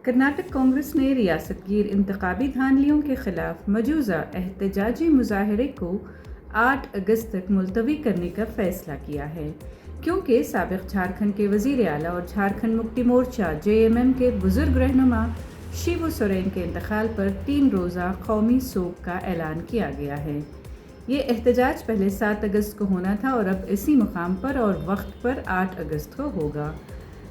کرناٹک کانگریس نے ریاست گیر انتخابی دھاندلیوں کے خلاف مجوزہ احتجاجی مظاہرے کو 8 اگست تک ملتوی کرنے کا فیصلہ کیا ہے، کیونکہ سابق جھارکھنڈ کے وزیر اعلیٰ اور جھارکھنڈ مکتی مورچہ (JMM) کے بزرگ رہنما شیبو سورین کے انتقال پر 3 روزہ قومی سوگ کا اعلان کیا گیا ہے۔ یہ احتجاج پہلے 7 اگست کو ہونا تھا اور اب اسی مقام پر اور وقت پر 8 اگست کو ہوگا۔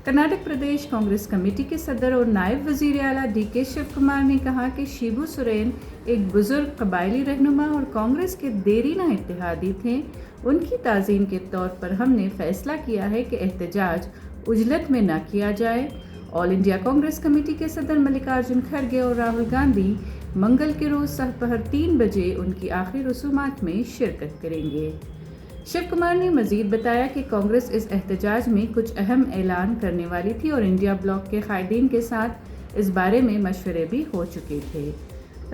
کرناٹک پردیش کانگریس کمیٹی کے صدر اور نائب وزیر اعلیٰ ڈی کے شیو کمار نے کہا کہ شیبو سورین ایک بزرگ قبائلی رہنما اور کانگریس کے دیرینہ اتحادی تھے۔ ان کی تعظیم کے طور پر ہم نے فیصلہ کیا ہے کہ احتجاج عجلت میں نہ کیا جائے۔ آل انڈیا کانگریس کمیٹی کے صدر ملکارجن کھڑگے اور راہل گاندھی منگل کے روز سحر 3 بجے ان کی آخری رسومات میں شرکت کریں گے۔ شیو کمار نے مزید بتایا کہ کانگریس اس احتجاج میں کچھ اہم اعلان کرنے والی تھی اور انڈیا بلاک کے قائدین کے ساتھ اس بارے میں مشورے بھی ہو چکے تھے۔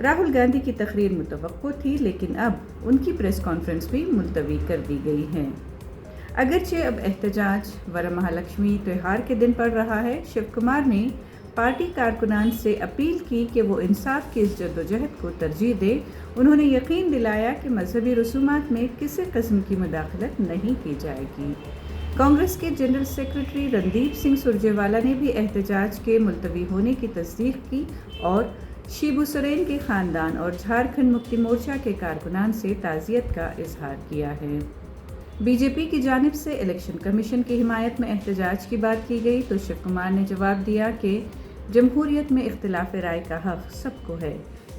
راہل گاندھی کی تقریر متوقع تھی، لیکن اب ان کی پریس کانفرنس بھی ملتوی کر دی گئی ہے۔ اگرچہ اب احتجاج ورامہالکشمی تہوار کے دن پڑ رہا ہے، شیو کمار نے پارٹی کارکنان سے اپیل کی کہ وہ انصاف کی اس جدوجہد کو ترجیح دے۔ انہوں نے یقین دلایا کہ مذہبی رسومات میں کسی قسم کی مداخلت نہیں کی جائے گی۔ کانگریس کے جنرل سیکرٹری رندیپ سنگھ سرجیوالا نے بھی احتجاج کے ملتوی ہونے کی تصدیق کی اور شیبو سورین کے خاندان اور جھارکھنڈ مکتی مورچہ کے کارکنان سے تعزیت کا اظہار کیا ہے۔ بی جے پی کی جانب سے الیکشن کمیشن کی حمایت میں احتجاج کی بات کی گئی تو شیو کمار نے جواب دیا کہ جمہوریت میں اختلاف رائے کا حق سب کو ہے،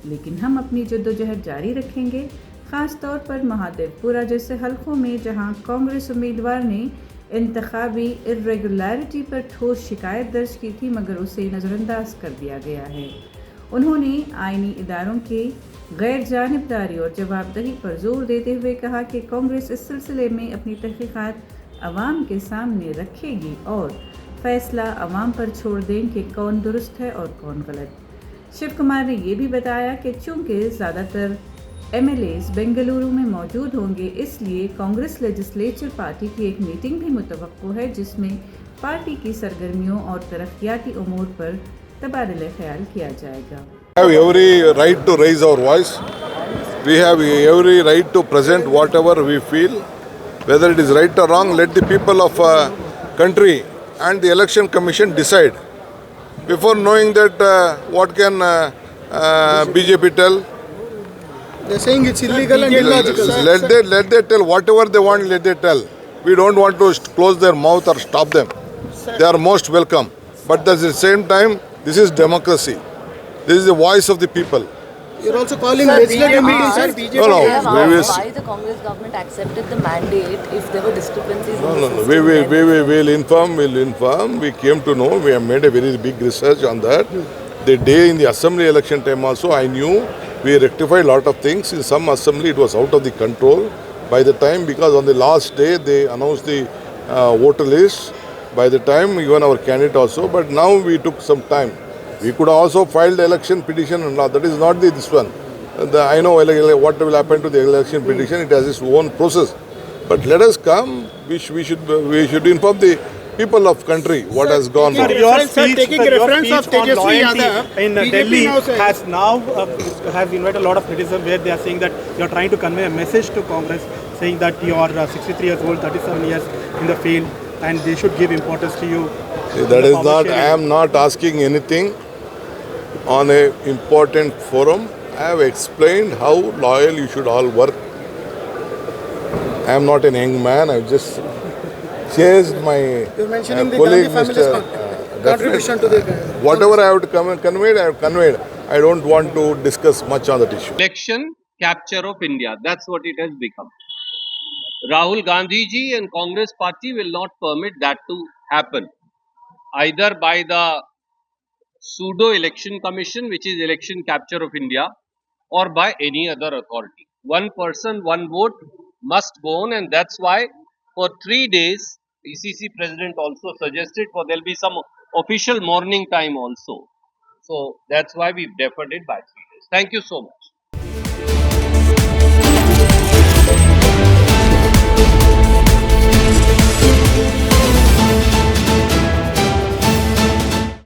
لیکن ہم اپنی جدوجہد جاری رکھیں گے، خاص طور پر مہادیو پورہ جیسے حلقوں میں جہاں کانگریس امیدوار نے انتخابی ارریگولیرٹی پر ٹھوس شکایت درج کی تھی مگر اسے نظر انداز کر دیا گیا ہے۔ انہوں نے آئینی اداروں کی غیر جانبداری اور جواب دہی پر زور دیتے ہوئے کہا کہ کانگریس اس سلسلے میں اپنی تحقیقات عوام کے سامنے رکھے گی اور فیصلہ عوام پر چھوڑ دیں کہ کون درست ہے اور کون غلط۔ شیو کمار نے یہ بھی بتایا کہ چونکہ زیادہ تر MLAs بنگلورو میں موجود ہوں گے، اس لیے کانگریس لیجسلیچر پارٹی کی ایک میٹنگ بھی متوقع ہے جس میں پارٹی کی سرگرمیوں اور ترقیاتی امور پر تبادلہ خیال کیا جائے گا۔ We have every right to raise our voice. We have every right to present whatever we feel. Whether it is right or wrong, let the people of country and the election commission decide. Before knowing that, what can BJP tell? They're saying it's illegal and illogical. Let they tell whatever they want. Let they tell. We don't want to close their mouth or stop them. They are most welcome. But at the same time, this is democracy. This is the voice of the people. You're also calling legislative meetings, sir. BJP. No, They have we will asked why the Congress government accepted the mandate if there were discrepancies in the No. system. We'll inform. We came to know. We have made a very big research on that. The day in the assembly election time also, I knew we rectified a lot of things. In some assembly, it was out of the control by the time, because on the last day they announced the voter list. By the time, even our candidate also. But now we took some time. We could also file the election petition and all. That is not this one. I know what will happen to the election petition. It has its own process. But let us come. We should inform the people of country what has gone Sir, on. your speech, taking reference of Tejaswi Yadav in BJP Delhi now says, has now have invited a lot of criticism where they are saying that you are trying to convey a message to Congress saying that you are 63 years old, 37 years in the field, and they should give importance to you. That is not. I am not asking anything on a important forum. I have explained how loyal you should all work. I am not a young man. I have just chased my you're mentioning the colleague, Gandhi Mr. family's contribution to the Whatever I have to conveyed, I have conveyed. I don't want to discuss much on that issue. Election capture of India. That's what it has become. Rahul Gandhi ji and Congress party will not permit that to happen, either by the pseudo election commission, which is election capture of India, or by any other authority. One person, one vote must go on, and that's why for 3 days, PCC president also suggested for there'll be some official mourning time also. So that's why we've deferred it by 3 days. Thank you so much.